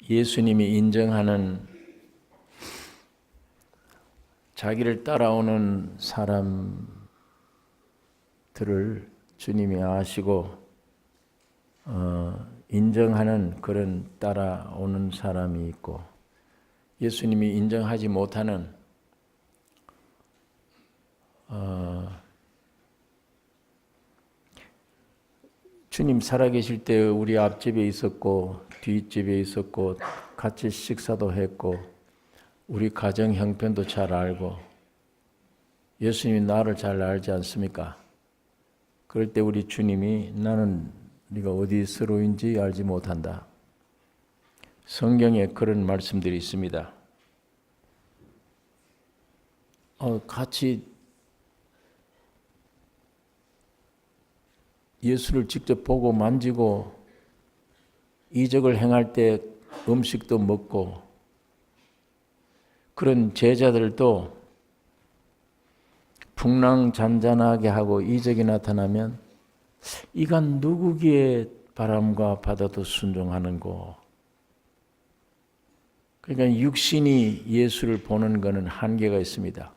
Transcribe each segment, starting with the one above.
예수님이 인정하는 자기를 따라오는 사람들을 주님이 아시고 인정하는 그런 따라오는 사람이 있고, 예수님이 인정하지 못하는 주님 살아계실 때 우리 앞집에 있었고 뒷집에 있었고 같이 식사도 했고 우리 가정 형편도 잘 알고 예수님이 나를 잘 알지 않습니까? 그럴 때 우리 주님이 나는 네가 어디서로인지 알지 못한다. 성경에 그런 말씀들이 있습니다. 같이 예수를 직접 보고 만지고 이적을 행할 때 음식도 먹고 그런 제자들도 풍랑잔잔하게 하고 이적이 나타나면 이간 누구기에 바람과 바다도 순종하는고. 그러니까 육신이 예수를 보는 것은 한계가 있습니다.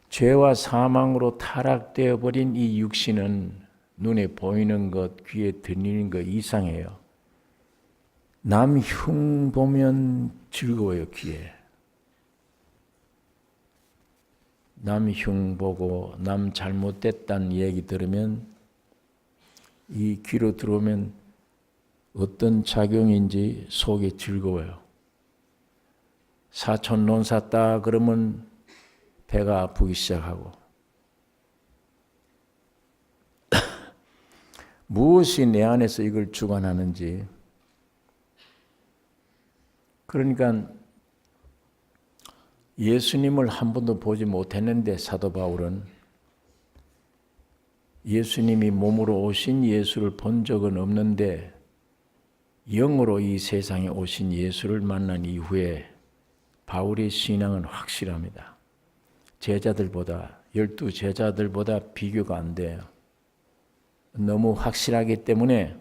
죄와 사망으로 타락되어 버린 이 육신은 눈에 보이는 것, 귀에 들리는 것 이상해요. 남 흉 보면 즐거워요, 귀에. 남 흉 보고 남 잘못됐다는 얘기 들으면 이 귀로 들어오면 어떤 작용인지 속이 즐거워요. 사촌 논 샀다 그러면 배가 아프기 시작하고 무엇이 내 안에서 이걸 주관하는지. 그러니까 예수님을 한 번도 보지 못했는데 사도 바울은 예수님이 몸으로 오신 예수를 본 적은 없는데 영으로 이 세상에 오신 예수를 만난 이후에 바울의 신앙은 확실합니다. 제자들보다 12 제자들보다 비교가 안 돼요. 너무 확실하기 때문에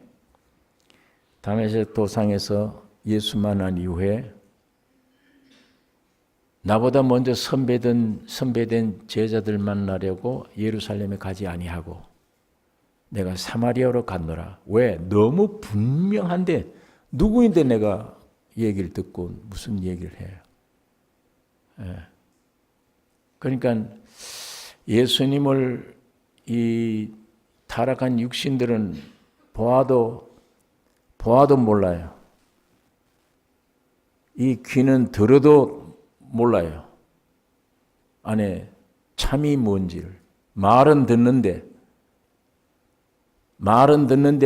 다메섹 도상에서 예수 만난 이후에 나보다 먼저 선배된 제자들 만나려고 예루살렘에 가지 아니하고 내가 사마리아로 갔노라. 왜? 너무 분명한데 누구인데 내가 얘기를 듣고 무슨 얘기를 해요. 그러니까 예수님을 이 타락한 육신들은 보아도 몰라요. 이 귀는 들어도 몰라요. 안에 참이 뭔지를. 말은 듣는데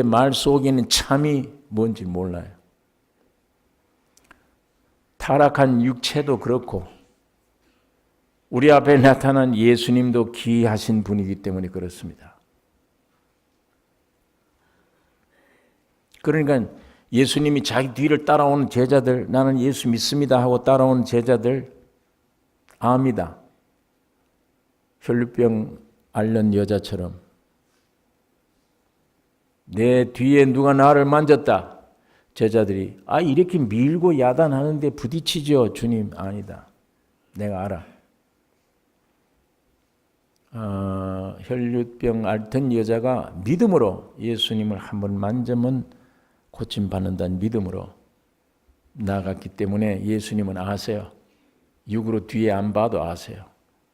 말 속에는 참이 뭔지 몰라요. 타락한 육체도 그렇고 우리 앞에 나타난 예수님도 귀하신 분이기 때문에 그렇습니다. 그러니까 예수님이 자기 뒤를 따라오는 제자들, 나는 예수 믿습니다 하고 따라오는 제자들 압니다. 혈루병 앓는 여자처럼 내 뒤에 누가 나를 만졌다. 제자들이 이렇게 밀고 야단하는데 부딪히죠. 주님 아니다. 내가 알아. 혈루병 앓던 여자가 믿음으로 예수님을 한번 만지면 고침받는다는 믿음으로 나갔기 때문에 예수님은 아세요. 육으로 뒤에 안 봐도 아세요.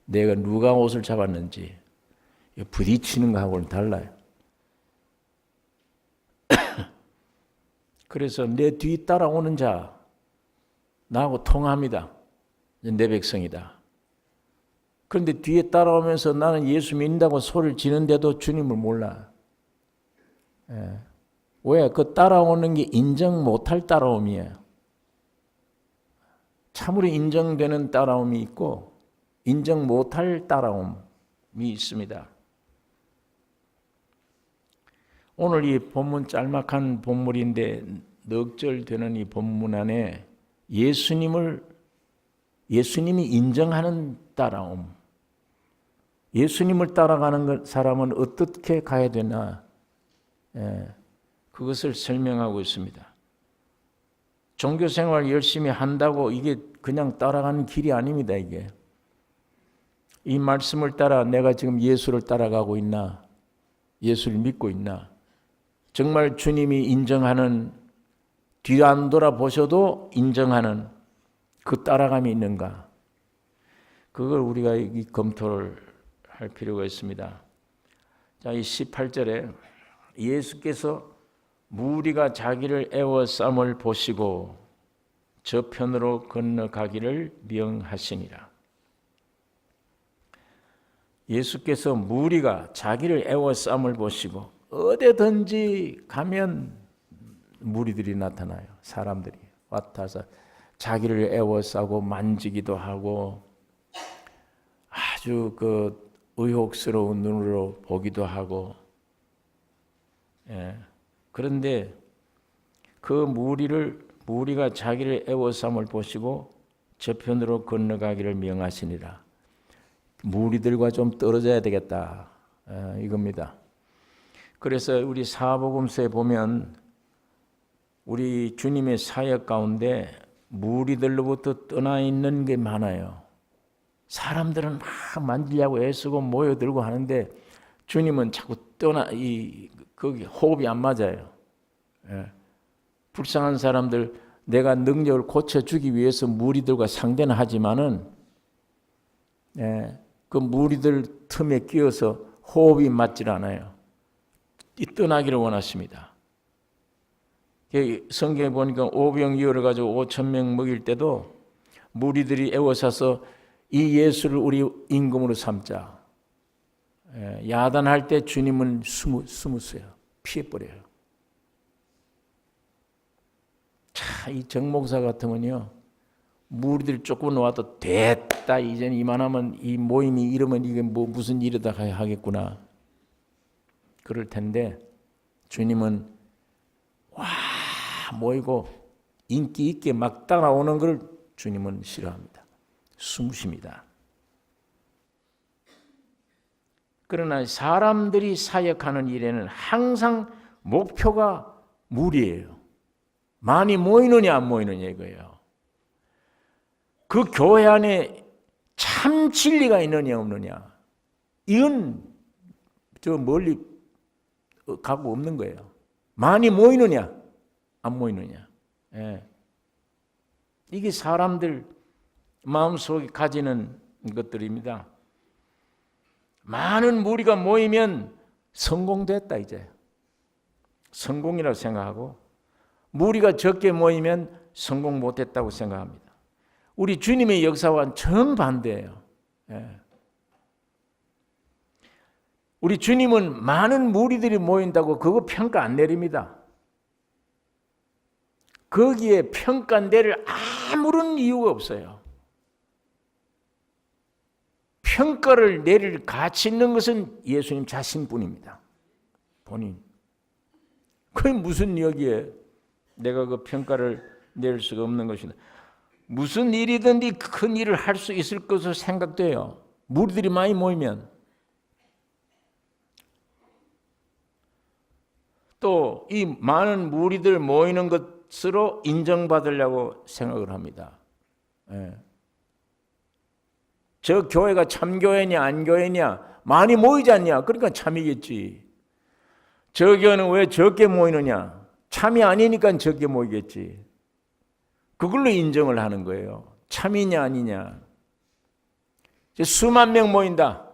내가 누가 옷을 잡았는지. 부딪히는 거하고는 달라요. 그래서 내 뒤 따라오는 자 나하고 통합니다. 내 백성이다. 그런데 뒤에 따라오면서 나는 예수 믿는다고 소리를 지는데도 주님을 몰라. 왜? 그 따라오는 게 인정 못할 따라옴이에요. 참으로 인정되는 따라옴이 있고 인정 못할 따라옴이 있습니다. 오늘 이 본문 짤막한 본문인데 넉 절 되는 이 본문 안에 예수님이 인정하는 따라옴, 예수님을 따라가는 사람은 어떻게 가야 되나, 그것을 설명하고 있습니다. 종교 생활 열심히 한다고 이게 그냥 따라가는 길이 아닙니다. 이게 이 말씀을 따라 내가 지금 예수를 따라가고 있나? 예수를 믿고 있나? 정말 주님이 인정하는, 뒤 안 돌아보셔도 인정하는 그 따라감이 있는가? 그걸 우리가 이 검토를 할 필요가 있습니다. 자, 이 18절에 예수께서 무리가 자기를 애워싸을 보시고 저편으로 건너가기를 명하시니라. 예수께서 무리가 자기를 애워싸을 보시고 어디든지 가면 무리들이 나타나요. 사람들이 와타서 자기를 애워싸고 만지기도 하고 아주 그 의혹스러운 눈으로 보기도 하고, 그런데 그 무리가 자기를 애워싸을 보시고 저편으로 건너가기를 명하시니라. 무리들과 좀 떨어져야 되겠다, 이겁니다. 그래서 우리 사복음서에 보면 우리 주님의 사역 가운데 무리들로부터 떠나 있는 게 많아요. 사람들은 막 만지려고 애쓰고 모여들고 하는데 주님은 자꾸 거기 호흡이 안 맞아요. 불쌍한 사람들, 내가 능력을 고쳐주기 위해서 무리들과 상대는 하지만은, 그 무리들 틈에 끼어서 호흡이 맞질 않아요. 떠나기를 원하십니다. 성경에 보니까 오병이어를 가지고 5,000명 먹일 때도 무리들이 애워싸서 이 예수를 우리 임금으로 삼자. 야단할 때 주님은 숨으세요. 피해버려요. 자, 이 정목사 같으면요, 무리들 조금 와도 됐다, 이제 이만하면 이 모임이 이러면 이게 뭐 무슨 일이다 하겠구나, 그럴 텐데 주님은 와 모이고 인기 있게 막 따라오는 걸 주님은 싫어합니다. 숨으십니다. 그러나 사람들이 사역하는 일에는 항상 목표가 무리예요. 많이 모이느냐 안 모이느냐 이거예요. 그 교회 안에 참 진리가 있느냐 없느냐, 이건 저 멀리 가고 없는 거예요. 많이 모이느냐 안 모이느냐, 이게 사람들 마음속에 가지는 것들입니다. 많은 무리가 모이면 성공됐다, 이제 성공이라고 생각하고, 무리가 적게 모이면 성공 못했다고 생각합니다. 우리 주님의 역사와는 정반대예요. 우리 주님은 많은 무리들이 모인다고 그거 평가 안 내립니다. 거기에 평가 내릴 아무런 이유가 없어요. 평가를 내릴 가치 있는 것은 예수님 자신뿐입니다. 본인. 그게 무슨 여기에 내가 그 평가를 내릴 수가 없는 것이다. 무슨 일이든지 큰 일을 할 수 있을 것으로 생각돼요. 무리들이 많이 모이면. 또 이 많은 무리들 모이는 것으로 인정받으려고 생각을 합니다. 저 교회가 참교회냐 안 교회냐, 많이 모이지 않냐, 그러니까 참이겠지. 저 교회는 왜 적게 모이느냐, 참이 아니니까 적게 모이겠지. 그걸로 인정을 하는 거예요. 참이냐 아니냐. 수만 명 모인다,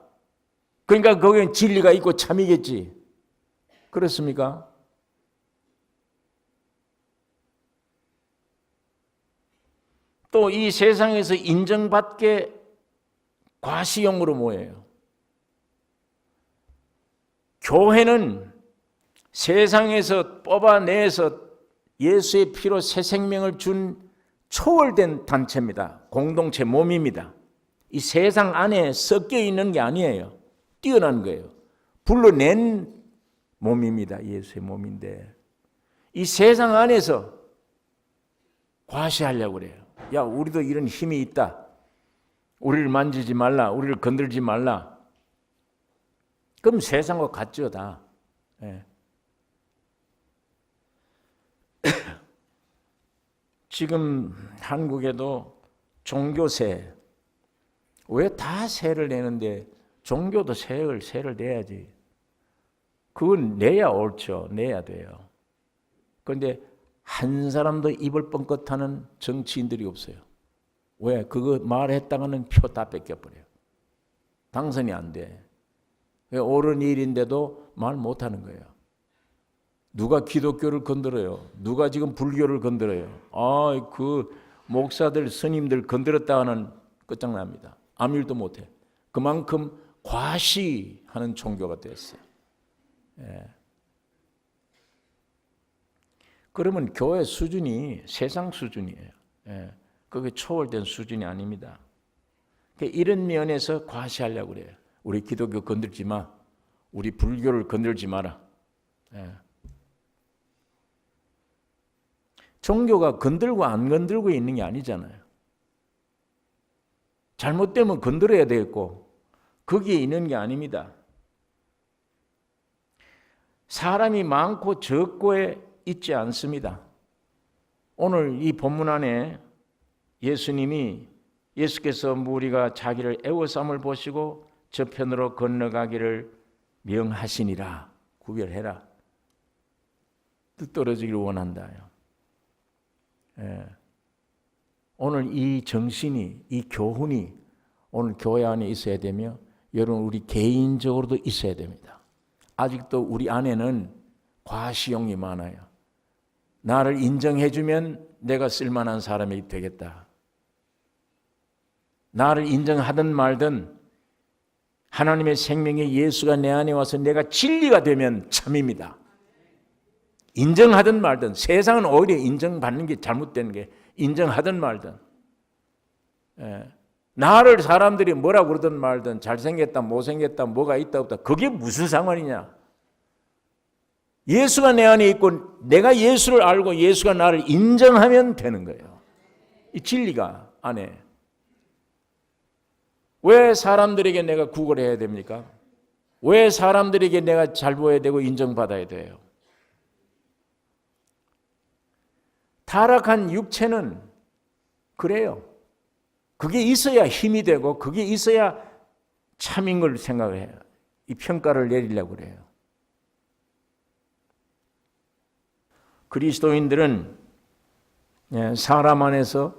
그러니까 거기는 진리가 있고 참이겠지. 그렇습니까? 또 이 세상에서 인정받게 과시용으로 모여요. 교회는 세상에서 뽑아내서 예수의 피로 새 생명을 준 초월된 단체입니다. 공동체 몸입니다. 이 세상 안에 섞여 있는 게 아니에요. 뛰어난 거예요. 불러낸 몸입니다. 예수의 몸인데 이 세상 안에서 과시하려고 그래요. 야, 우리도 이런 힘이 있다. 우리를 만지지 말라. 우리를 건들지 말라. 그럼 세상과 같죠, 다. 지금 한국에도 종교세, 왜 다 세를 내는데 종교도 세를 내야지. 그건 내야 옳죠. 내야 돼요. 그런데 한 사람도 입을 뻥끗하는 정치인들이 없어요. 왜? 그거 말했다가는 표 다 뺏겨버려요. 당선이 안 돼. 옳은 일인데도 말 못하는 거예요. 누가 기독교를 건드려요? 누가 지금 불교를 건드려요? 그 목사들, 스님들 건드렸다가는 끝장납니다. 아무 일도 못해. 그만큼 과시하는 종교가 됐어요. 예. 그러면 교회 수준이 세상 수준이에요. 예. 그게 초월된 수준이 아닙니다. 이런 면에서 과시하려고 그래요. 우리 기독교 건들지 마. 우리 불교를 건들지 마라. 예. 종교가 건들고 안 건들고 있는 게 아니잖아요. 잘못되면 건드려야 되겠고 거기에 있는 게 아닙니다. 사람이 많고 적고에 있지 않습니다. 오늘 이 본문 안에 예수께서 무리가 자기를 애워싸움을 보시고 저편으로 건너가기를 명하시니라. 구별해라. 뜻떨어지기를 원한다요. 예. 오늘 이 정신이, 이 교훈이 오늘 교회 안에 있어야 되며 여러분 우리 개인적으로도 있어야 됩니다. 아직도 우리 안에는 과시욕이 많아요. 나를 인정해주면 내가 쓸만한 사람이 되겠다. 나를 인정하든 말든 하나님의 생명의 예수가 내 안에 와서 내가 진리가 되면 참입니다. 인정하든 말든 세상은 오히려 인정받는 게 잘못된 게 인정하든 말든 나를 사람들이 뭐라고 그러든 말든 잘생겼다 못생겼다 뭐가 있다 없다 그게 무슨 상관이냐. 예수가 내 안에 있고 내가 예수를 알고 예수가 나를 인정하면 되는 거예요. 이 진리가 안에. 왜 사람들에게 내가 구걸해야 됩니까? 왜 사람들에게 내가 잘 보여야 되고 인정받아야 돼요? 타락한 육체는 그래요. 그게 있어야 힘이 되고 그게 있어야 참인 걸 생각을 해요. 이 평가를 내리려고 그래요. 그리스도인들은 사람 안에서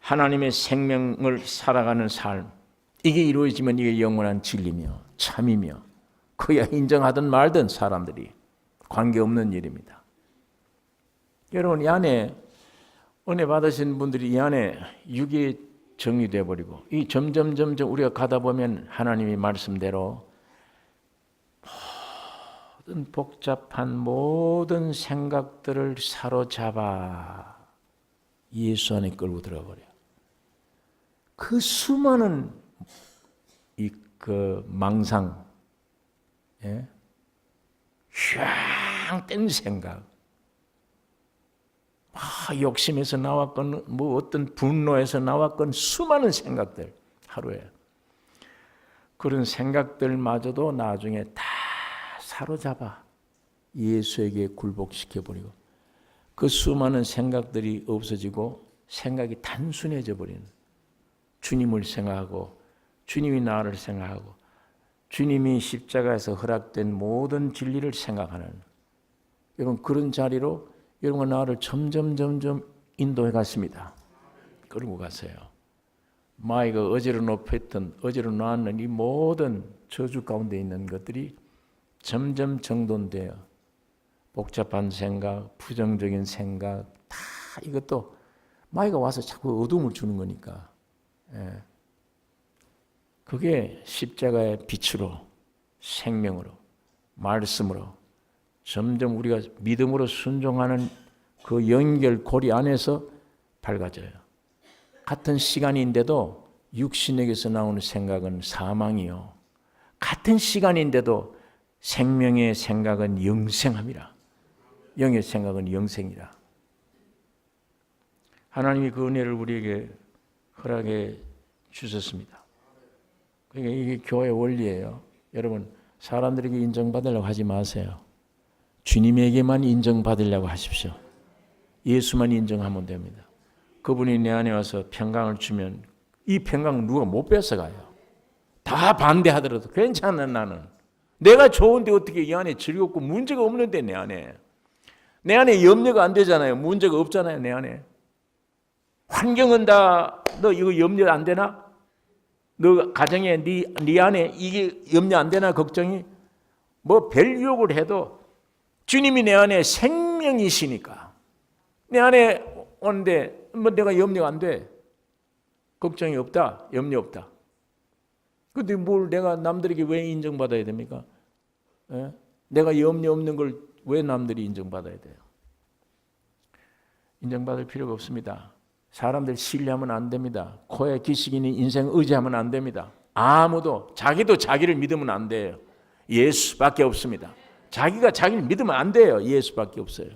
하나님의 생명을 살아가는 삶, 이게 이루어지면 이게 영원한 진리며 참이며 그야 인정하든 말든 사람들이 관계없는 일입니다. 여러분 이 안에 은혜 받으신 분들이 이 안에 육이 정리되어 버리고 이 점점 우리가 가다 보면 하나님의 말씀대로 모든 복잡한 모든 생각들을 사로잡아 예수 안에 끌고 들어가 버려요. 그 수많은 그 망상, 휘황된 생각, 욕심에서 나왔건 뭐 어떤 분노에서 나왔건 수많은 생각들 하루에 그런 생각들마저도 나중에 다 사로잡아 예수에게 굴복시켜버리고 그 수많은 생각들이 없어지고 생각이 단순해져 버리는 주님을 생각하고 주님이 나를 생각하고 주님이 십자가에서 허락된 모든 진리를 생각하는 여러분 그런 자리로 여러분 나를 점점 인도해 갔습니다. 끌고 가세요. 마이가 어제로 높였던 어제로 놓았는 이 모든 저주 가운데 있는 것들이 점점 정돈되어 복잡한 생각, 부정적인 생각 다 이것도 마이가 와서 자꾸 어둠을 주는 거니까 그게 십자가의 빛으로 생명으로 말씀으로 점점 우리가 믿음으로 순종하는 그 연결고리 안에서 밝아져요. 같은 시간인데도 육신에게서 나오는 생각은 사망이요. 같은 시간인데도 생명의 생각은 영생함이라. 영의 생각은 영생이라. 하나님이 그 은혜를 우리에게 허락해 주셨습니다. 그러니까 이게 교회 원리예요. 여러분 사람들에게 인정받으려고 하지 마세요. 주님에게만 인정받으려고 하십시오. 예수만 인정하면 됩니다. 그분이 내 안에 와서 평강을 주면 이 평강 누가 못 뺏어가요. 다 반대하더라도 괜찮아. 나는 내가 좋은데 어떻게 이 안에 즐겁고 문제가 없는데 내 안에 염려가 안 되잖아요. 문제가 없잖아요. 내 안에 환경은 다 너 이거 염려 안 되나? 너 가정에 네 안에 이게 염려 안 되나? 걱정이 뭐 별 유혹을 해도 주님이 내 안에 생명이시니까 내 안에 오는데 뭐 내가 염려가 안 돼. 걱정이 없다. 염려 없다. 근데 뭘 내가 남들에게 왜 인정받아야 됩니까? 예? 내가 염려 없는 걸 왜 남들이 인정받아야 돼요? 인정받을 필요가 없습니다. 사람들 신뢰하면 안 됩니다. 코에 기식이니 인생 의지하면 안 됩니다. 아무도 자기도 자기를 믿으면 안 돼요. 예수밖에 없습니다. 자기가 자기를 믿으면 안 돼요. 예수밖에 없어요.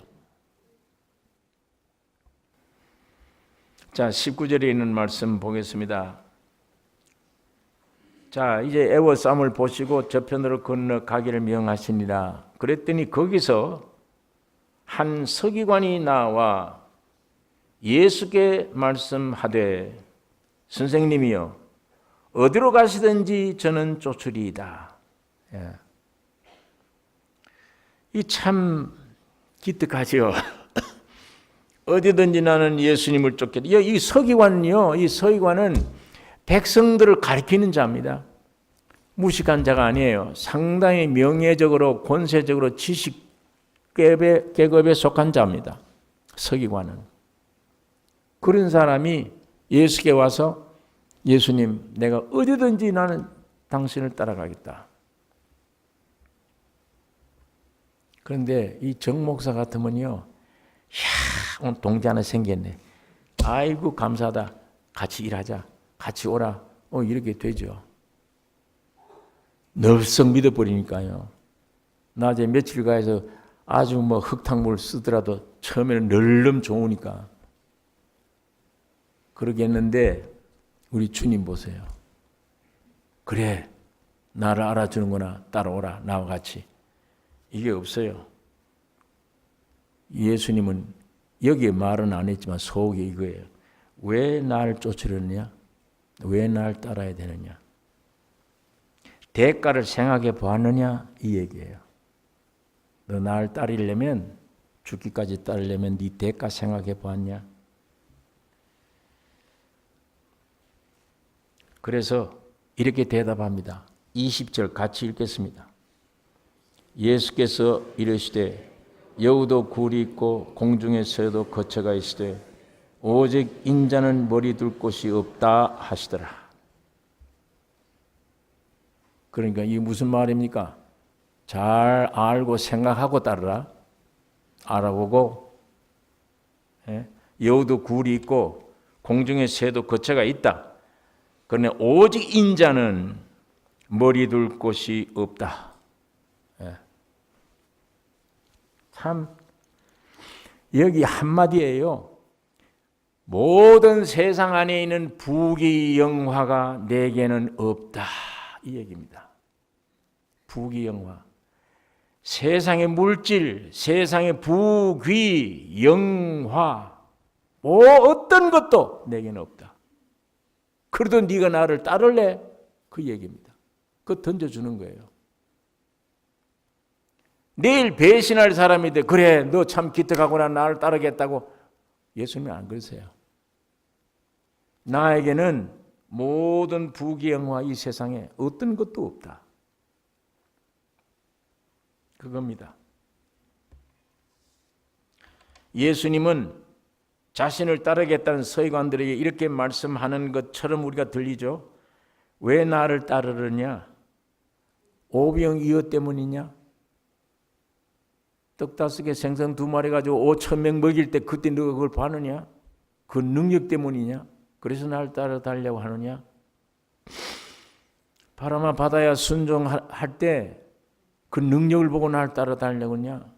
자, 19절에 있는 말씀 보겠습니다. 자, 이제 애워싸움을 보시고 저편으로 건너가기를 명하시니라. 그랬더니 거기서 한 서기관이 나와 예수께 말씀하되 선생님이여 어디로 가시든지 저는 쫓으리이다. 예. 이 참 기특하지요. 어디든지 나는 예수님을 쫓겠다. 이 서기관은요, 이 서기관은 백성들을 가리키는 자입니다. 무식한 자가 아니에요. 상당히 명예적으로 권세적으로 지식 계급에 속한 자입니다. 서기관은. 그런 사람이 예수께 와서 예수님, 내가 어디든지 나는 당신을 따라가겠다. 그런데 이 정 목사 같으면요, 오늘 동지 하나 생겼네. 아이고 감사하다. 같이 일하자. 같이 오라. 이렇게 되죠. 널썩 믿어버리니까요. 낮에 며칠 가서 아주 뭐 흙탕물 쓰더라도 처음에는 널름 좋으니까 그러겠는데 우리 주님 보세요. 그래, 나를 알아주는구나. 따라오라. 나와 같이. 이게 없어요. 예수님은 여기에 말은 안 했지만 속에 이거예요. 왜 날 쫓으려느냐? 왜 날 따라야 되느냐? 대가를 생각해 보았느냐? 이 얘기예요. 너 날 따르려면, 죽기까지 따르려면 네 대가 생각해 보았냐? 그래서 이렇게 대답합니다. 20절 같이 읽겠습니다. 예수께서 이르시되 여우도 굴이 있고 공중에 새도 거처가 있으되 오직 인자는 머리 둘 곳이 없다 하시더라. 그러니까 이게 무슨 말입니까? 잘 알고 생각하고 따르라. 알아보고, 여우도 굴이 있고 공중에 새도 거처가 있다. 그러나 오직 인자는 머리 둘 곳이 없다. 참 여기 한마디예요. 모든 세상 안에 있는 부귀 영화가 내게는 없다. 이 얘기입니다. 부귀 영화. 세상의 물질, 세상의 부귀 영화 어떤 것도 내게는 없다. 그래도 네가 나를 따를래? 그 얘기입니다. 그거 던져주는 거예요. 내일 배신할 사람이 돼. 그래, 너 참 기특하구나. 나를 따르겠다고. 예수님은 안 그러세요. 나에게는 모든 부귀영화 이 세상에 어떤 것도 없다. 그겁니다. 예수님은 자신을 따르겠다는 서기관들에게 이렇게 말씀하는 것처럼 우리가 들리죠. 왜 나를 따르느냐? 오병이어 때문이냐? 떡 5개 생선 2마리 가지고 5,000명 먹일 때 그때 너가 그걸 봐느냐? 그 능력 때문이냐? 그래서 나를 따라달라고 하느냐? 바람아 바다야 순종할 때 그 능력을 보고 나를 따라달라고 하느냐?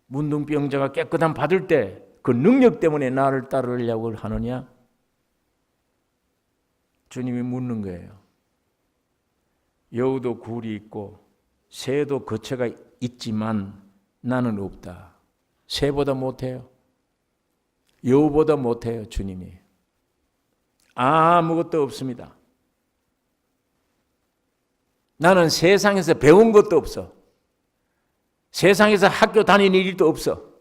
문둥병자가 깨끗함 받을 때 그 능력 때문에 나를 따르려고 하느냐? 주님이 묻는 거예요. 여우도 굴이 있고 새도 거처가 있지만 나는 없다. 새보다 못해요. 여우보다 못해요. 주님이 아무것도 없습니다. 나는 세상에서 배운 것도 없어. 세상에서 학교 다니는 일도 없어.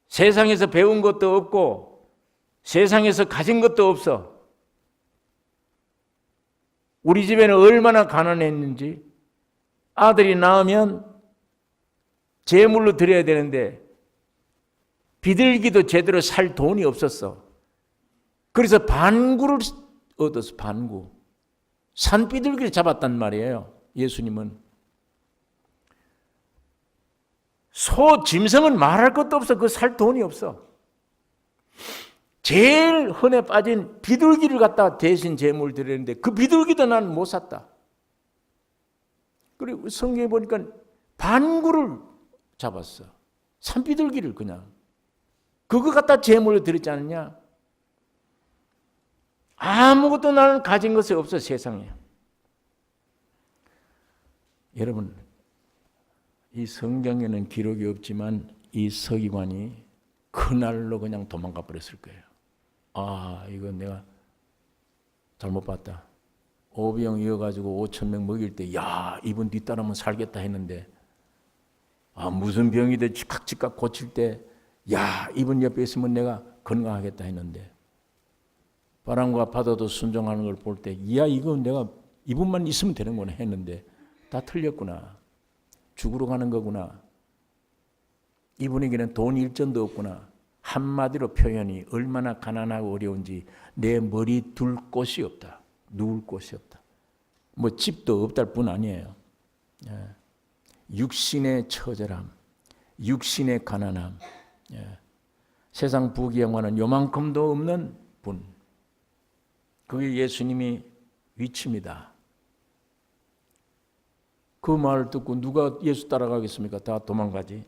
세상에서 배운 것도 없고 세상에서 가진 것도 없어. 우리 집에는 얼마나 가난했는지 아들이 낳으면 제물로 드려야 되는데 비둘기도 제대로 살 돈이 없었어. 그래서 반구를 얻어서 반구. 산비둘기를 잡았단 말이에요. 예수님은. 소, 짐승은 말할 것도 없어. 그 살 돈이 없어. 제일 흔해 빠진 비둘기를 갖다가 대신 제물 드렸는데 그 비둘기도 난 못 샀다. 그리고 성경에 보니까 반구를 잡았어. 산비둘기를 그냥. 그거 갖다 제물로 드렸지 않느냐? 아무것도 나는 가진 것이 없어 세상에. 여러분, 이 성경에는 기록이 없지만 이 서기관이 그날로 그냥 도망가 버렸을 거예요. 아, 이거 내가 잘못 봤다. 오병 이어가지고 5,000명 먹일 때, 야, 이분 뒤따르면 살겠다 했는데, 아, 무슨 병이든 즉각 고칠 때, 야, 이분 옆에 있으면 내가 건강하겠다 했는데, 바람과 바다도 순종하는 걸 볼 때, 야, 이거 내가 이분만 있으면 되는구나 했는데, 다 틀렸구나. 죽으러 가는 거구나. 이분에게는 돈 일전도 없구나. 한마디로 표현이 얼마나 가난하고 어려운지 내 머리 둘 곳이 없다. 누울 곳이 없다. 뭐 집도 없다일 뿐 아니에요. 육신의 처절함, 육신의 가난함, 세상 부귀영화는 요만큼도 없는 분. 그게 예수님이 위치입니다. 그 말을 듣고 누가 예수 따라가겠습니까? 다 도망가지.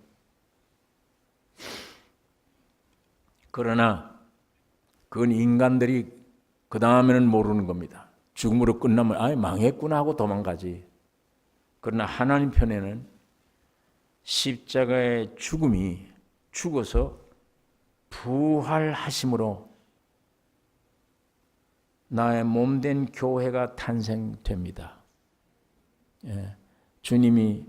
그러나 그건 인간들이 그 다음에는 모르는 겁니다. 죽음으로 끝나면 아예 망했구나 하고 도망가지. 그러나 하나님 편에는 십자가의 죽음이 죽어서 부활하심으로 나의 몸된 교회가 탄생됩니다. 주님이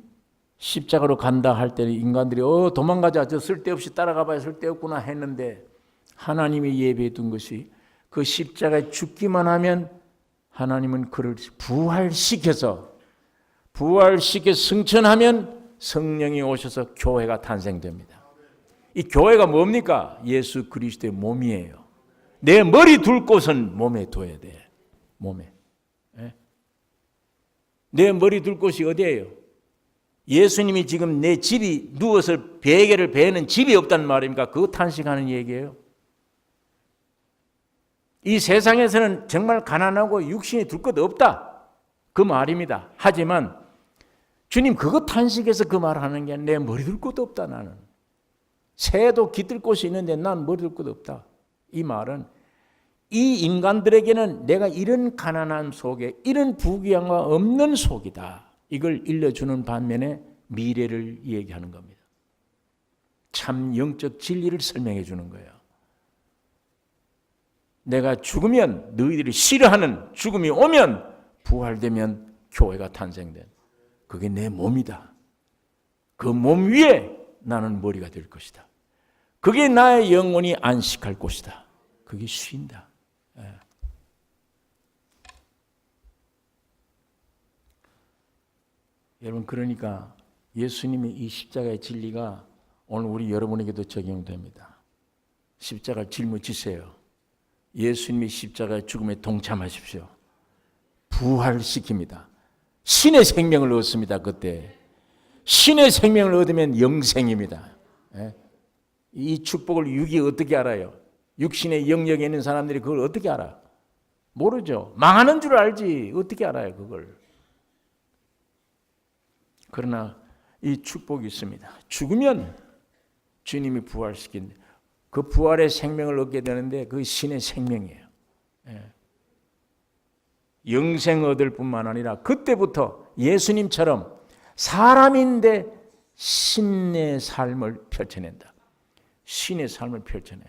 십자가로 간다 할 때는 인간들이 도망가자, 저 쓸데없이 따라가봐야 쓸데없구나 했는데 하나님이 예비해 둔 것이 그 십자가에 죽기만 하면 하나님은 그를 부활시켜서 승천하면 성령이 오셔서 교회가 탄생됩니다. 이 교회가 뭡니까? 예수 그리스도의 몸이에요. 내 머리 둘 곳은 몸에 둬야 돼. 몸에. 내 머리 둘 곳이 어디예요? 예수님이 지금 내 집이 누워서 베개를 베는 집이 없단 말입니까? 그거 탄식하는 얘기예요. 이 세상에서는 정말 가난하고 육신이 둘 것 없다. 그 말입니다. 하지만 주님 그거 탄식해서 그 말하는 게 내 머리 둘 것도 없다 나는. 새도 깃들 곳이 있는데 난 머리 둘 것도 없다. 이 말은 이 인간들에게는 내가 이런 가난함 속에 이런 부귀영화 없는 속이다. 이걸 일러주는 반면에 미래를 얘기하는 겁니다. 참 영적 진리를 설명해 주는 거예요. 내가 죽으면 너희들이 싫어하는 죽음이 오면 부활되면 교회가 탄생된 그게 내 몸이다. 그 몸 위에 나는 머리가 될 것이다. 그게 나의 영혼이 안식할 곳이다. 그게 쉰다. 여러분 그러니까 예수님의 이 십자가의 진리가 오늘 우리 여러분에게도 적용됩니다. 십자가를 짊어지세요. 예수님이 십자가의 죽음에 동참하십시오. 부활시킵니다. 신의 생명을 얻습니다. 그때 신의 생명을 얻으면 영생입니다. 이 축복을 육이 어떻게 알아요? 육신의 영역에 있는 사람들이 그걸 어떻게 알아? 모르죠. 망하는 줄 알지 어떻게 알아요 그걸? 그러나 이 축복이 있습니다. 죽으면 주님이 부활시킨 그 부활의 생명을 얻게 되는데 그 신의 생명이에요. 영생 얻을 뿐만 아니라 그때부터 예수님처럼 사람인데 신의 삶을 펼쳐낸다. 신의 삶을 펼쳐내.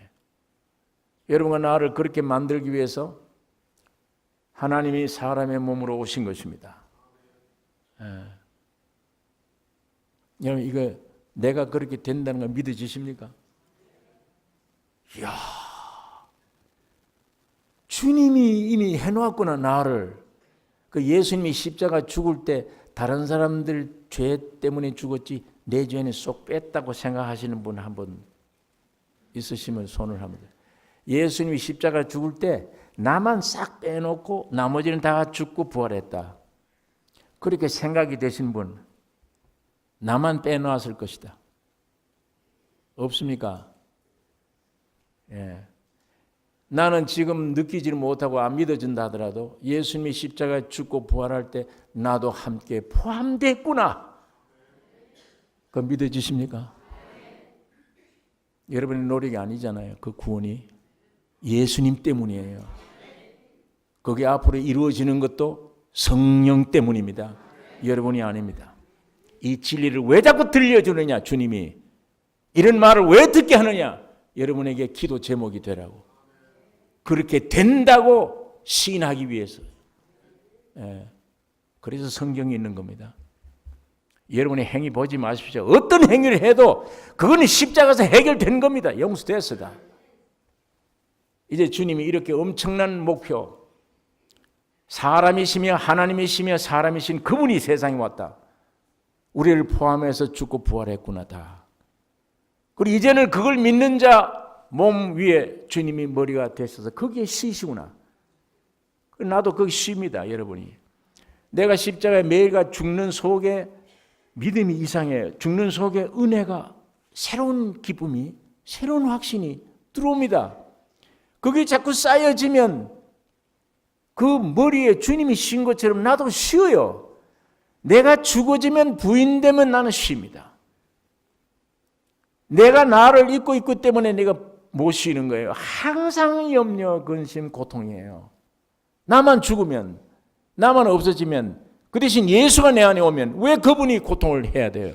여러분과 나를 그렇게 만들기 위해서 하나님이 사람의 몸으로 오신 것입니다. 여러분, 이거 내가 그렇게 된다는 거 믿어지십니까? 이야, 주님이 이미 해놓았구나. 나를. 그 예수님이 십자가 죽을 때 다른 사람들 죄 때문에 죽었지 내 죄는 쏙 뺐다고 생각하시는 분 한번 있으시면 손을 한번 들어요. 예수님이 십자가 죽을 때 나만 싹 빼놓고 나머지는 다 죽고 부활했다. 그렇게 생각이 되신 분, 나만 빼놓았을 것이다. 없습니까? 예. 나는 지금 느끼지를 못하고 안 믿어진다 하더라도 예수님이 십자가에 죽고 부활할 때 나도 함께 포함됐구나. 그거 믿어지십니까? 여러분의 노력이 아니잖아요. 그 구원이 예수님 때문이에요. 그게 앞으로 이루어지는 것도 성령 때문입니다. 여러분이 아닙니다. 이 진리를 왜 자꾸 들려주느냐, 주님이. 이런 말을 왜 듣게 하느냐, 여러분에게 기도 제목이 되라고. 그렇게 된다고 시인하기 위해서. 그래서 성경이 있는 겁니다. 여러분의 행위 보지 마십시오. 어떤 행위를 해도 그거는 십자가에서 해결된 겁니다. 용서됐어다. 이제 주님이 이렇게 엄청난 목표, 사람이시며 하나님이시며 사람이신 그분이 세상에 왔다. 우리를 포함해서 죽고 부활했구나 다. 그리고 이제는 그걸 믿는 자 몸 위에 주님이 머리가 되셔서 거기에 쉬시구나. 나도 거기 쉽니다. 여러분이. 내가 십자가에 매일가 죽는 속에 믿음이 이상해요. 죽는 속에 은혜가, 새로운 기쁨이, 새로운 확신이 들어옵니다. 그게 자꾸 쌓여지면 그 머리에 주님이 쉰 것처럼 나도 쉬어요. 내가 죽어지면 부인되면 나는 쉽니다. 내가 나를 잊고 있기 때문에 내가 못 쉬는 거예요. 항상 염려, 근심, 고통이에요. 나만 죽으면, 나만 없어지면, 그 대신 예수가 내 안에 오면 왜 그분이 고통을 해야 돼요?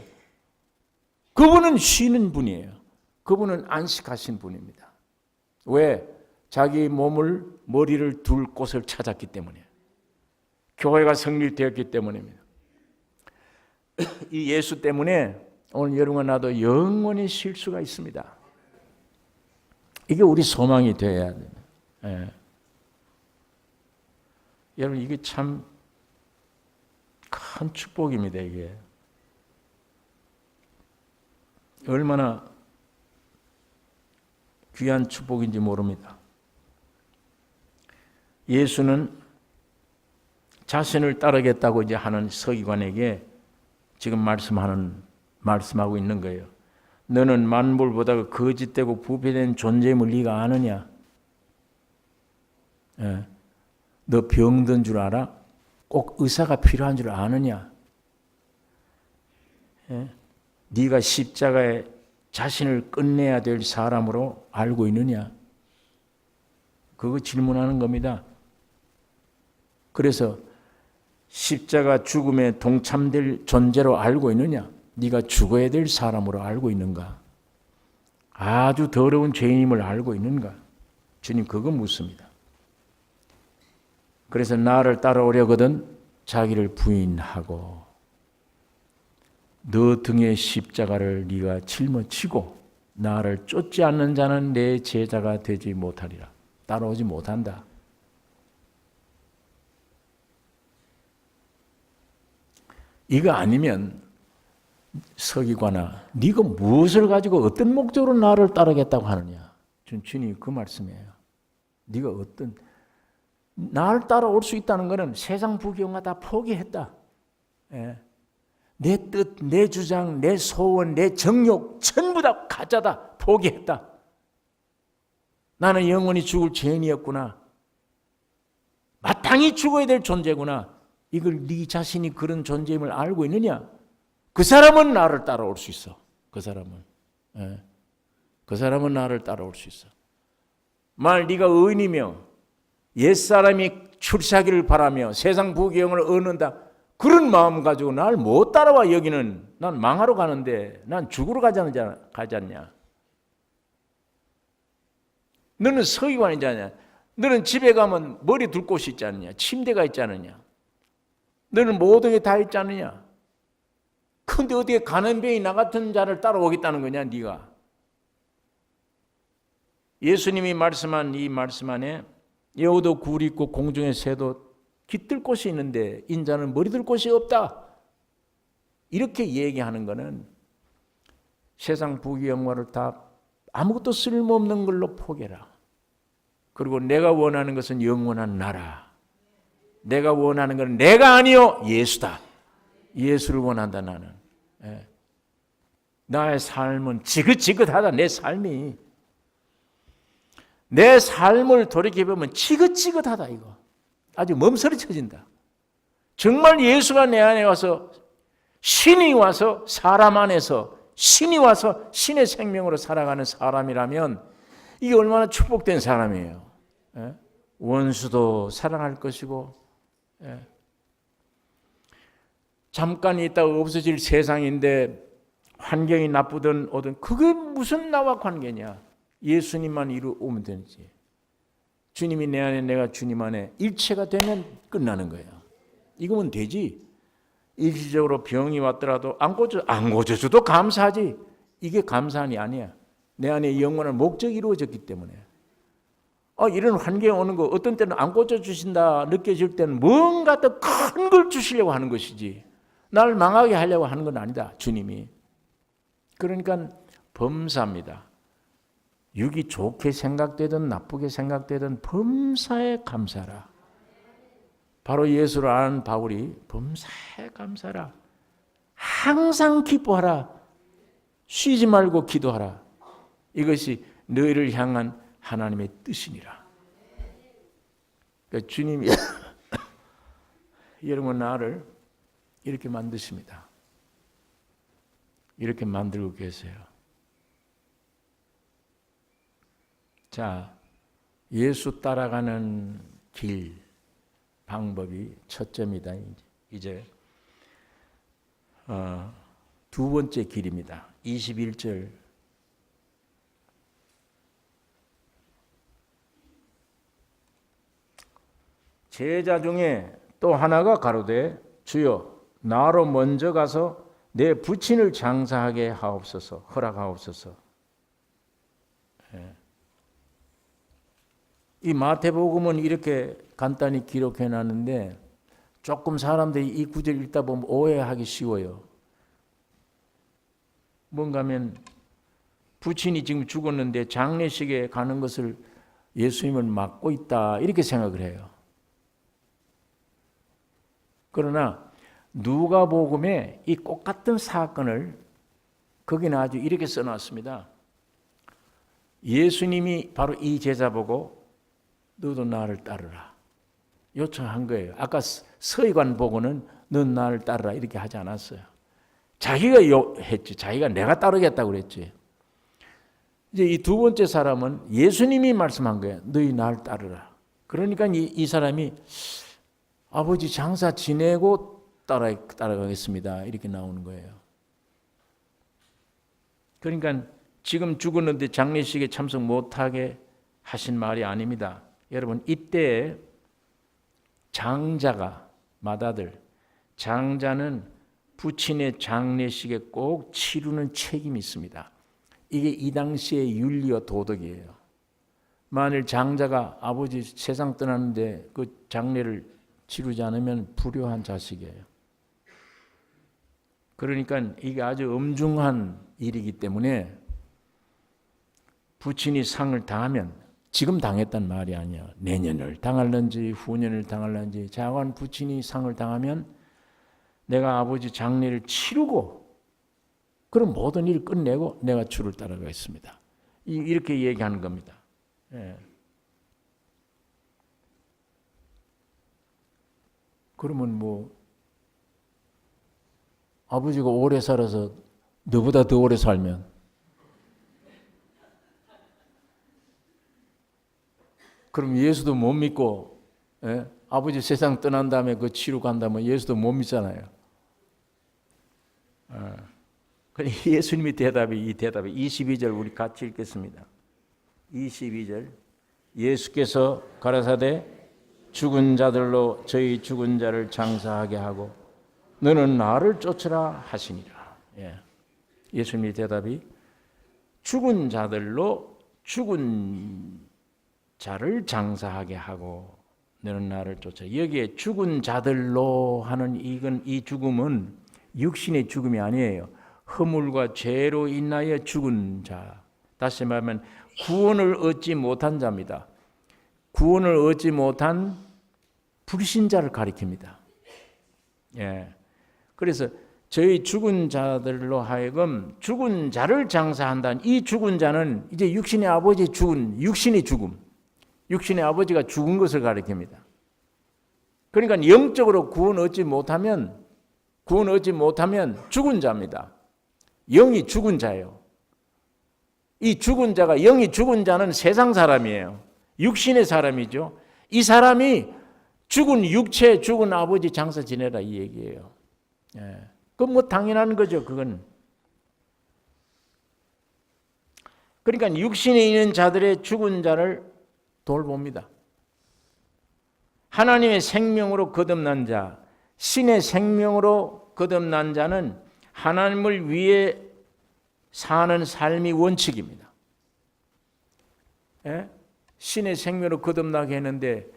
그분은 쉬는 분이에요. 그분은 안식하신 분입니다. 왜? 자기 몸을, 머리를 둘 곳을 찾았기 때문이에요. 교회가 성립되었기 때문입니다. 이 예수 때문에 오늘 여러분과 나도 영원히 쉴 수가 있습니다. 이게 우리 소망이 되어야 돼요. 예. 여러분, 이게 참 큰 축복입니다. 이게 얼마나 귀한 축복인지 모릅니다. 예수는 자신을 따르겠다고 이제 하는 서기관에게 지금 말씀하고 있는 거예요. 너는 만물보다 거짓되고 부패된 존재임을 네가 아느냐? 예. 너 병든 줄 알아? 꼭 의사가 필요한 줄 아느냐? 예. 네가 십자가에 자신을 끝내야 될 사람으로 알고 있느냐? 그거 질문하는 겁니다. 그래서 십자가 죽음에 동참될 존재로 알고 있느냐? 네가 죽어야 될 사람으로 알고 있는가? 아주 더러운 죄인임을 알고 있는가? 주님 그거 묻습니다. 그래서 나를 따라오려거든 자기를 부인하고 너 등의 십자가를 네가 짊어지고 나를 쫓지 않는 자는 내 제자가 되지 못하리라. 따라오지 못한다. 이거 아니면 서기관아, 네가 무엇을 가지고 어떤 목적으로 나를 따르겠다고 하느냐? 주님이 그 말씀이에요. 네가 어떤 나를 따라올 수 있다는 것은 세상 부경화 다 포기했다. 예. 내 뜻, 내 주장, 내 소원, 내 정욕 전부 다 가짜다. 포기했다. 나는 영원히 죽을 죄인이었구나. 마땅히 죽어야 될 존재구나. 이걸 네 자신이 그런 존재임을 알고 있느냐? 그 사람은 나를 따라올 수 있어. 그 사람은. 예. 그 사람은 나를 따라올 수 있어. 만일 네가 의인이며 옛사람이 출세하기를 바라며 세상 부귀영을 얻는다. 그런 마음 가지고 날 못 따라와. 여기는 난 망하러 가는데 난 죽으러 가지 않냐. 너는 서기관이지 않냐? 너는 집에 가면 머리 둘 곳이 있지 않느냐? 침대가 있지 않느냐? 너는 모든 게 다 있지 않느냐? 근데 어떻게 가는 병이 나 같은 자를 따라오겠다는 거냐, 네가? 예수님이 말씀한 이 말씀 안에 여우도 굴이 있고 공중의 새도 깃들 곳이 있는데 인자는 머리 둘 곳이 없다. 이렇게 얘기하는 것은 세상 부귀 영화를 다 아무것도 쓸모없는 걸로 포기해라. 그리고 내가 원하는 것은 영원한 나라. 내가 원하는 것은 내가 아니요 예수다. 예수를 원한다 나는. 나의 삶은 지긋지긋하다. 내 삶이. 내 삶을 돌이켜보면 지긋지긋하다 이거. 아주 몸서리쳐진다. 정말 예수가 내 안에 와서 신이 와서 사람 안에서 신이 와서 신의 생명으로 살아가는 사람이라면 이게 얼마나 축복된 사람이에요. 원수도 사랑할 것이고 잠깐 있다가 없어질 세상인데 환경이 나쁘든 어든 그게 무슨 나와 관계냐. 예수님만 이루어오면 되지. 주님이 내 안에 내가 주님 안에 일체가 되면 끝나는 거예요. 이거면 되지. 일시적으로 병이 왔더라도 안 고쳐줘도 감사하지. 이게 감사함이 아니야. 내 안에 영원한 목적이 이루어졌기 때문에. 이런 환경에 오는 거 어떤 때는 안 고쳐주신다 느껴질 때는 뭔가 더 큰 걸 주시려고 하는 것이지. 나를 망하게 하려고 하는 건 아니다. 주님이. 그러니까 범사입니다. 육이 좋게 생각되든 나쁘게 생각되든 범사에 감사라. 바로 예수를 아는 바울이 범사에 감사라. 항상 기뻐하라. 쉬지 말고 기도하라. 이것이 너희를 향한 하나님의 뜻이니라. 그러니까 주님이 여러분 나를 이렇게 만드십니다. 이렇게 만들고 계세요. 자, 예수 따라가는 길, 방법이 첫째입니다. 이제 두 번째 길입니다. 21절 제자 중에 또 하나가 가로되 주여 나로 먼저 가서 내 부친을 장사하게 하옵소서 허락하옵소서. 이 마태복음은 이렇게 간단히 기록해 놨는데 조금 사람들이 이 구절 읽다 보면 오해하기 쉬워요. 뭔가 하면 부친이 지금 죽었는데 장례식에 가는 것을 예수님을 막고 있다 이렇게 생각을 해요. 그러나 누가복음에 이 똑같은 사건을 거기는 아주 이렇게 써놨습니다. 예수님이 바로 이 제자 보고 너도 나를 따르라 요청한 거예요. 아까 서기관 보고는 넌 나를 따르라 이렇게 하지 않았어요. 자기가 했지. 자기가 내가 따르겠다고 그랬지. 이제 이 두 번째 사람은 예수님이 말씀한 거예요. 너희 나를 따르라. 그러니까 이 사람이 아버지 장사 지내고 따라가겠습니다. 이렇게 나오는 거예요. 그러니까 지금 죽었는데 장례식에 참석 못하게 하신 말이 아닙니다. 여러분 이때 장자가 맏아들 장자는 부친의 장례식에 꼭 치르는 책임이 있습니다. 이게 이 당시의 윤리와 도덕이에요. 만일 장자가 아버지 세상 떠났는데 그 장례를 치르지 않으면 불효한 자식이에요. 그러니까 이게 아주 엄중한 일이기 때문에 부친이 상을 당하면 지금 당했단 말이 아니야. 내년을 당할런지 후년을 당할런지 자관 부친이 상을 당하면 내가 아버지 장례를 치르고 그럼 모든 일을 끝내고 내가 주를 따라가겠습니다. 이렇게 얘기하는 겁니다. 예. 그러면 뭐 아버지가 오래 살아서 너보다 더 오래 살면 그럼 예수도 못 믿고 아버지 세상 떠난 다음에 그 치료 간다면 예수도 못 믿잖아요. 예수님이 이 대답이 22절 우리 같이 읽겠습니다. 22절 예수께서 가라사대 죽은 자들로 저희 죽은 자를 장사하게 하고 너는 나를 쫓으라 하시니라. 예수님의 대답이 죽은 자들로 죽은 자를 장사하게 하고 너는 나를 쫓아. 여기에 죽은 자들로 하는 이 죽음은 육신의 죽음이 아니에요. 허물과 죄로 인하여 죽은 자. 다시 말하면 구원을 얻지 못한 자입니다. 구원을 얻지 못한 불신자를 가리킵니다. 그래서 저희 죽은 자들로 하여금 죽은 자를 장사한다는 이 죽은 자는 이제 육신의 아버지 죽은 육신의 죽음, 육신의 아버지가 죽은 것을 가리킵니다. 그러니까 영적으로 구원 얻지 못하면 죽은 자입니다. 영이 죽은 자예요. 이 죽은 자가 영이 죽은 자는 세상 사람이에요. 육신의 사람이죠. 이 사람이 죽은 육체, 죽은 아버지 장사 지내라 이 얘기예요. 그건 뭐 당연한 거죠. 그건. 그러니까 육신에 있는 자들의 죽은 자를 돌봅니다. 하나님의 생명으로 거듭난 자, 신의 생명으로 거듭난 자는 하나님을 위해 사는 삶이 원칙입니다. 신의 생명으로 거듭나게 했는데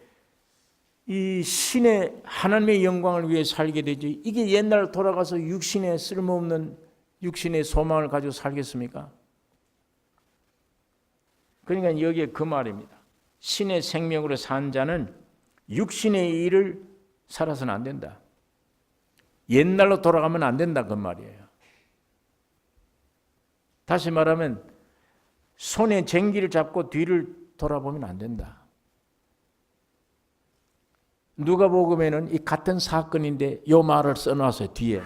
이 신의 하나님의 영광을 위해 살게 되지 이게 옛날 돌아가서 육신의 쓸모없는 육신의 소망을 가지고 살겠습니까? 그러니까 여기에 그 말입니다. 신의 생명으로 산 자는 육신의 일을 살아서는 안 된다. 옛날로 돌아가면 안 된다 그 말이에요. 다시 말하면 손에 쟁기를 잡고 뒤를 돌아보면 안 된다. 누가복음에는 이 같은 사건인데 이 말을 써놨어요. 뒤에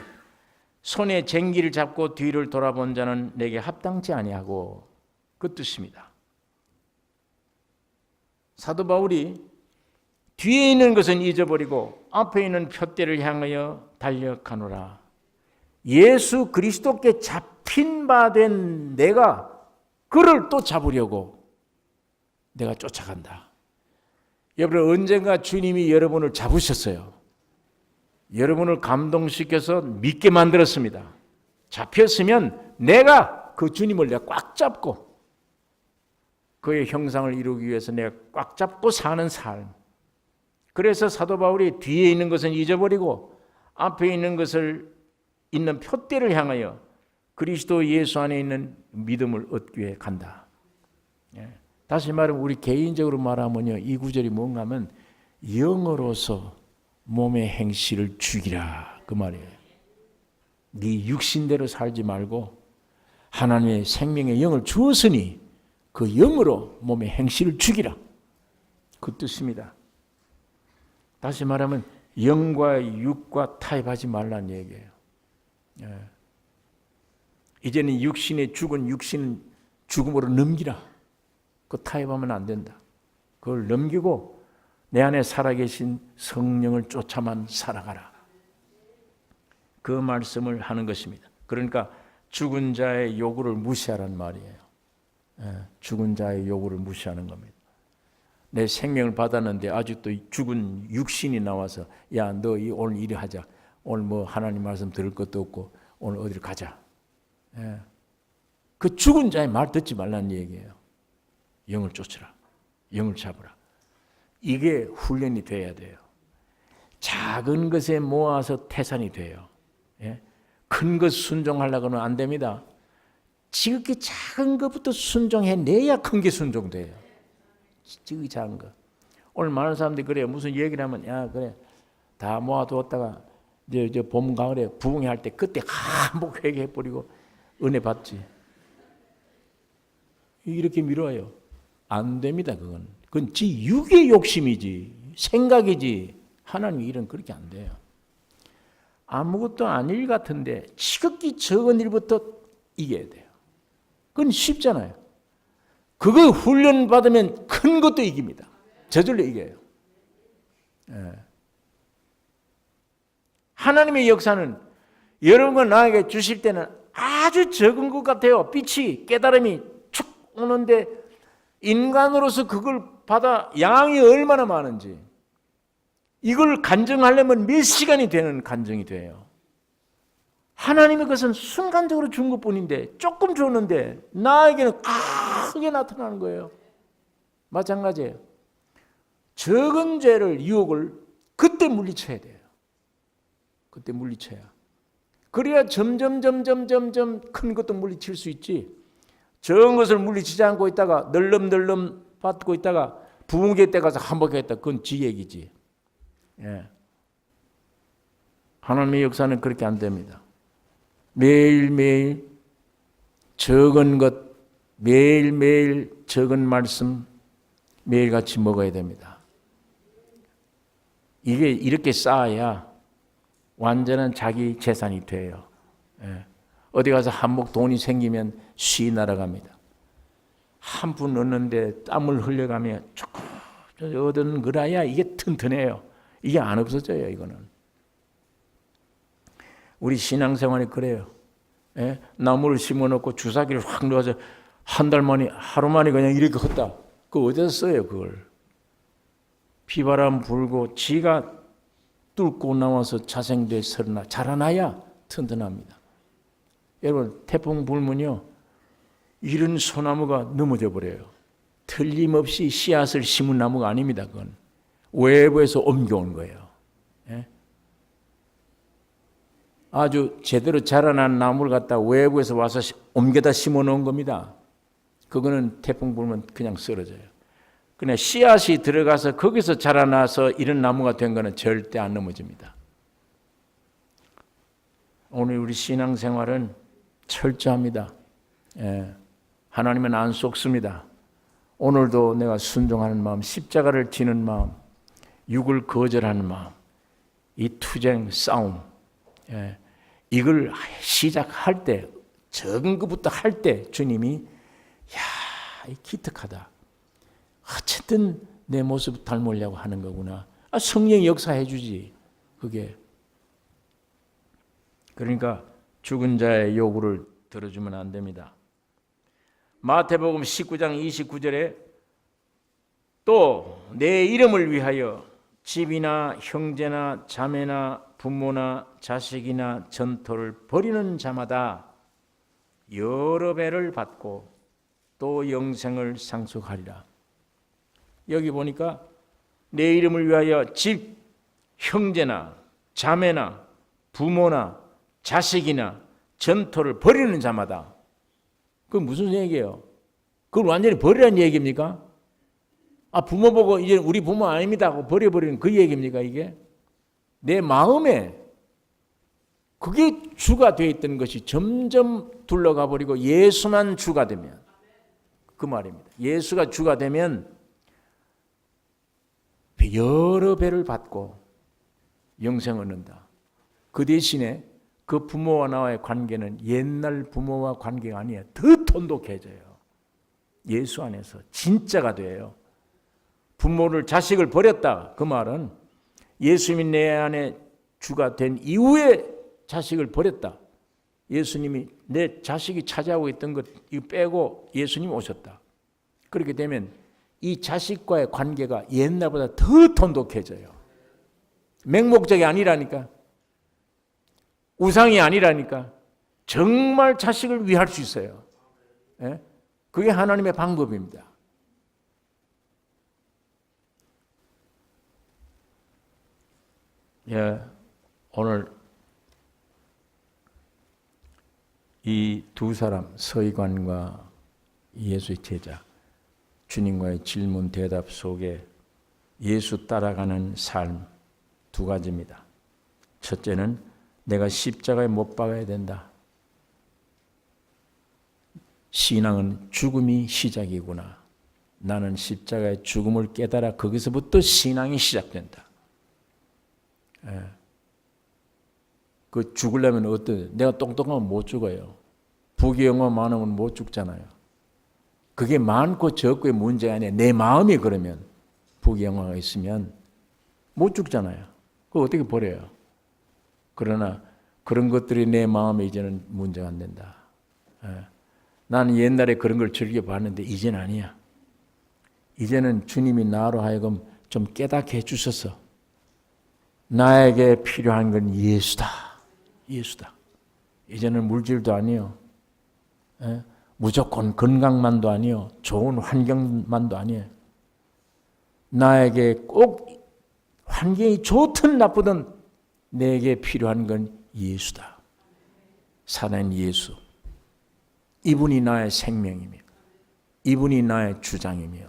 손에 쟁기를 잡고 뒤를 돌아본 자는 내게 합당치 아니하고 그 뜻입니다. 사도 바울이 뒤에 있는 것은 잊어버리고 앞에 있는 푯대를 향하여 달려가노라. 예수 그리스도께 잡힌 바 된 내가 그를 또 잡으려고 내가 쫓아간다. 여러분 언젠가 주님이 여러분을 잡으셨어요. 여러분을 감동시켜서 믿게 만들었습니다. 잡혔으면 내가 그 주님을 내가 꽉 잡고 그의 형상을 이루기 위해서 내가 꽉 잡고 사는 삶. 그래서 사도 바울이 뒤에 있는 것은 잊어버리고 앞에 있는 것을 있는 푯대를 향하여 그리스도 예수 안에 있는 믿음을 얻기 위해 간다. 다시 말하면 우리 개인적으로 말하면요, 이 구절이 뭔가 하면 영으로서 몸의 행실을 죽이라 그 말이에요. 네 육신대로 살지 말고 하나님의 생명의 영을 주었으니 그 영으로 몸의 행실을 죽이라 그 뜻입니다. 다시 말하면 영과 육과 타협하지 말라는 얘기예요. 이제는 육신의 죽은 육신은 죽음으로 넘기라. 그 타협하면 안 된다. 그걸 넘기고 내 안에 살아계신 성령을 쫓아만 살아가라. 그 말씀을 하는 것입니다. 그러니까 죽은 자의 요구를 무시하라는 말이에요. 죽은 자의 요구를 무시하는 겁니다. 내 생명을 받았는데 아직도 죽은 육신이 나와서 야, 너 오늘 이리 하자. 오늘 뭐 하나님 말씀 들을 것도 없고 오늘 어디를 가자. 그 죽은 자의 말 듣지 말라는 얘기예요. 영을 쫓으라. 영을 잡으라. 이게 훈련이 돼야 돼요. 작은 것에 모아서 태산이 돼요. 큰 것 순종하려고는 안 됩니다. 지극히 작은 것부터 순종해내야 큰 게 순종돼요. 지극히 작은 거. 오늘 많은 사람들이 그래요. 무슨 얘기를 하면 야 그래 다 모아두었다가 이제 봄 가을에 부흥회 때 그때 한복 회개해버리고 은혜 받지. 이렇게 미뤄요. 안 됩니다. 그건 지 육의 욕심이지 생각이지 하나님 일은 그렇게 안 돼요. 아무것도 아닐 같은데 지극히 적은 일부터 이겨야 돼요. 그건 쉽잖아요. 그거 훈련 받으면 큰 것도 이깁니다. 저절로 이겨요. 하나님의 역사는 여러분과 나에게 주실 때는 아주 적은 것 같아요. 빛이 깨달음이 축 오는데 인간으로서 그걸 바다 양이 얼마나 많은지 이걸 간증하려면 몇 시간이 되는 간증이 돼요. 하나님의 것은 순간적으로 준 것뿐인데 조금 줬는데 나에게는 크게 나타나는 거예요. 마찬가지예요. 적은 죄를 유혹을 그때 물리쳐야 돼요. 그때 물리쳐야. 그래야 점점 큰 것도 물리칠 수 있지. 적은 것을 물리치지 않고 있다가 널름널름 받고 있다가 부흥회 때 가서 한복했다. 그건 지 얘기지. 예. 하나님의 역사는 그렇게 안 됩니다. 매일매일 적은 것, 매일매일 적은 말씀 매일같이 먹어야 됩니다. 이게 이렇게 쌓아야 완전한 자기 재산이 돼요. 예. 어디 가서 한몫 돈이 생기면 쉬 날아갑니다. 한 푼 얻는데 땀을 흘려가며 조금 얻은 거라야 이게 튼튼해요. 이게 안 없어져요. 이거는. 우리 신앙생활이 그래요. 예? 나무를 심어놓고 주사기를 확 넣어서 한 달 만에 하루 만에 그냥 이렇게 컸다. 그거 어디서 써요 그걸. 비바람 불고 지가 뚫고 나와서 자생돼 자라나야 튼튼합니다. 여러분 태풍 불면요 이런 소나무가 넘어져 버려요. 틀림없이 씨앗을 심은 나무가 아닙니다. 그건 외부에서 옮겨온 거예요. 예? 아주 제대로 자라난 나무를 갖다 외부에서 와서 옮겨다 심어 놓은 겁니다. 그거는 태풍 불면 그냥 쓰러져요. 그냥 씨앗이 들어가서 거기서 자라나서 이런 나무가 된 거는 절대 안 넘어집니다. 오늘 우리 신앙생활은 철저합니다. 예. 하나님은 안 속습니다. 오늘도 내가 순종하는 마음, 십자가를 지는 마음, 육을 거절하는 마음, 이 투쟁, 싸움, 예. 이걸 시작할 때, 적은 것부터 할 때 주님이 야, 기특하다. 어쨌든 내 모습 닮으려고 하는 거구나. 성령이 역사해 주지. 그게. 그러니까 죽은 자의 요구를 들어주면 안 됩니다. 마태복음 19장 29절에 또 내 이름을 위하여 집이나 형제나 자매나 부모나 자식이나 전토를 벌이는 자마다 여러 배를 받고 또 영생을 상속하리라. 여기 보니까 내 이름을 위하여 집, 형제나 자매나 부모나 자식이나 전토를 벌이는 자마다. 그건 무슨 얘기예요? 그걸 완전히 버리라는 얘기입니까? 부모 보고 이제 우리 부모 아닙니다 하고 버려버리는 그 얘기입니까 이게? 내 마음에 그게 주가 되어 있던 것이 점점 둘러가 버리고 예수만 주가 되면 그 말입니다. 예수가 주가 되면 여러 배를 받고 영생을 얻는다. 그 대신에 그 부모와 나와의 관계는 옛날 부모와 관계가 아니에요. 더 돈독해져요. 예수 안에서 진짜가 돼요. 부모를 자식을 버렸다. 그 말은 예수님이 내 안에 주가 된 이후에 자식을 버렸다. 예수님이 내 자식이 차지하고 있던 것 이거 빼고 예수님 오셨다. 그렇게 되면 이 자식과의 관계가 옛날보다 더 돈독해져요. 맹목적이 아니라니까. 우상이 아니라니까. 정말 자식을 위할 수 있어요. 예? 그게 하나님의 방법입니다. 예, 오늘 이 두 사람 서기관과 예수의 제자 주님과의 질문 대답 속에 예수 따라가는 삶 두 가지입니다. 첫째는 내가 십자가에 못 박아야 된다. 신앙은 죽음이 시작이구나. 나는 십자가의 죽음을 깨달아 거기서부터 신앙이 시작된다. 예. 그 죽으려면 어때? 내가 똑똑하면 못 죽어요. 부귀영화 많으면 못 죽잖아요. 그게 많고 적고의 문제가 아니라 내 마음이 그러면 부귀영화가 있으면 못 죽잖아요. 그거 어떻게 버려요? 그러나 그런 것들이 내 마음에 이제는 문제가 안 된다. 예. 나는 옛날에 그런 걸 즐겨봤는데 이제는 아니야. 이제는 주님이 나로 하여금 좀 깨닫게 해주셔서 나에게 필요한 건 예수다. 예수다. 이제는 물질도 아니요. 무조건 건강만도 아니요. 좋은 환경만도 아니에요. 나에게 꼭 환경이 좋든 나쁘든 내게 필요한 건 예수다. 살아낸 예수. 이분이 나의 생명이며 이분이 나의 주장이며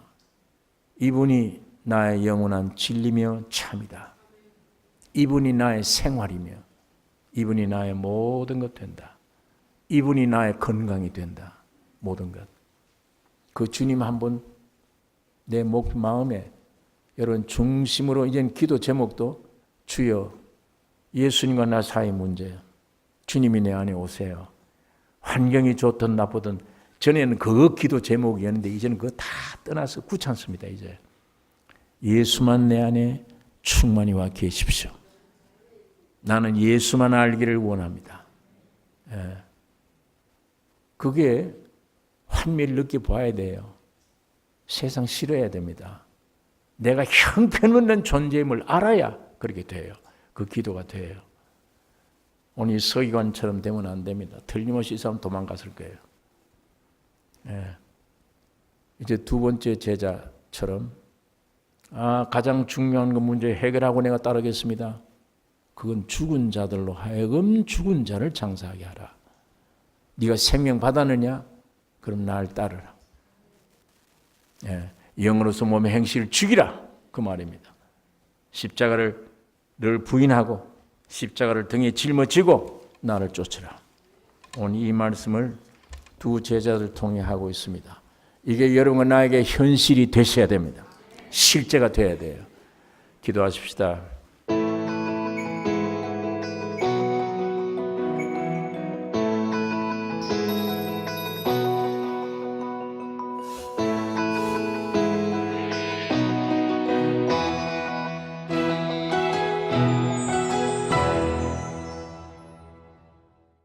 이분이 나의 영원한 진리며 참이다. 이분이 나의 생활이며 이분이 나의 모든 것 된다. 이분이 나의 건강이 된다. 모든 것. 그 주님 한 분 내 마음에 여러분 중심으로 이젠 기도 제목도 주여 예수님과 나 사이 문제야. 주님이 내 안에 오세요. 환경이 좋든 나쁘든 전에는 그 기도 제목이었는데 이제는 그거 다 떠나서 귀찮습니다. 이제 예수만 내 안에 충만히 와 계십시오. 나는 예수만 알기를 원합니다. 그게 환미를 느껴 봐야 돼요. 세상 싫어야 됩니다. 내가 형편없는 존재임을 알아야 그렇게 돼요. 그 기도가 돼요. 오늘 이 서기관처럼 되면 안 됩니다. 틀림없이 이 사람 도망갔을 거예요. 이제 두 번째 제자처럼 가장 중요한 그 문제 해결하고 내가 따르겠습니다. 그건 죽은 자들로 하여금 죽은 자를 장사하게 하라. 네가 생명 받았느냐? 그럼 날 따르라. 영으로서 몸의 행실을 죽이라. 그 말입니다. 십자가를 늘 부인하고 십자가를 등에 짊어지고 나를 쫓으라. 오늘 이 말씀을 두 제자들 통해 하고 있습니다. 이게 여러분 나에게 현실이 되셔야 됩니다. 실제가 돼야 돼요. 기도하십시다.